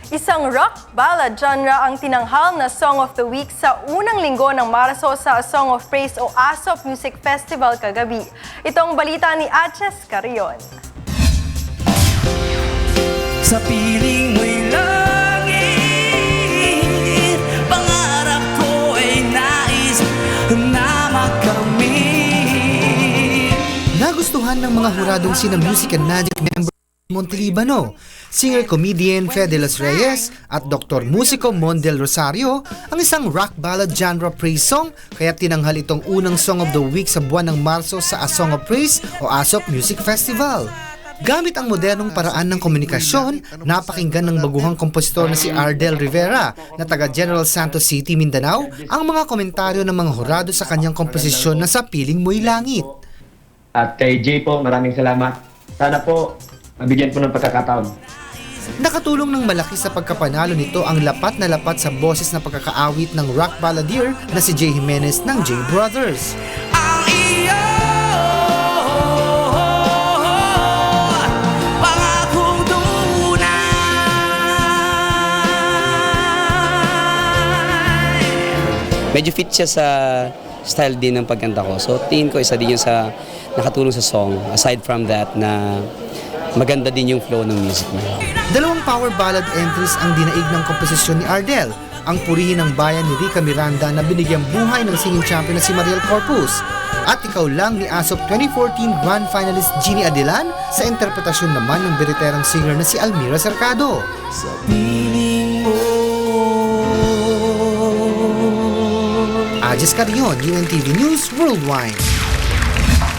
Isang rock ballad genre ang tinanghal na Song of the Week sa unang linggo ng Marso sa A Song of Praise o ASOP Music Festival kagabi. Ito ang balita ni Aches Carrion. Sa piling mo'y langit, pangarap ko ay nais na makamit. Nagustuhan ng mga huradong sina Music and Magic member Montelibano, singer-comedian Fede Los Reyes at Dr. Musico Mon del Rosario ang isang rock ballad genre praise song kaya tinanghal itong unang Song of the Week sa buwan ng Marso sa A Song of Praise o ASOP Music Festival. Gamit ang modernong paraan ng komunikasyon, napakinggan ng baguhang kompositor na si Ardel Rivera na taga General Santos City, Mindanao ang mga komentaryo ng mga hurado sa kanyang komposisyon na Sa Piling Mo'y Langit. At kay Jay po, maraming salamat. Sana po, mabigyan po ng pagkakataon. Nakatulong ng malaki sa pagkapanalo nito ang lapat na lapat sa boses na pagkakaawit ng rock balladeer na si Jay Jimenez ng Jay Brothers. Ang iyo, pangakong tunay. Medyo fit siya sa style din ng pagkanta ko. So tingin ko isa din yun sa nakatulong sa song. Aside from that na maganda din yung flow ng music niya. Dalawang power ballad entries ang dinaig ng komposisyon ni Ardel. Ang Purihin ng Bayan ni Rica Miranda na binigyang buhay ng singing champion na si Mariel Corpus. At Ikaw Lang ni ASOP 2014 Grand Finalist Jeannie Adelan sa interpretasyon naman ng biriterang singer na si Almira Cercado. Sa piling mo. Ajes Carrion, UNTV News Worldwide.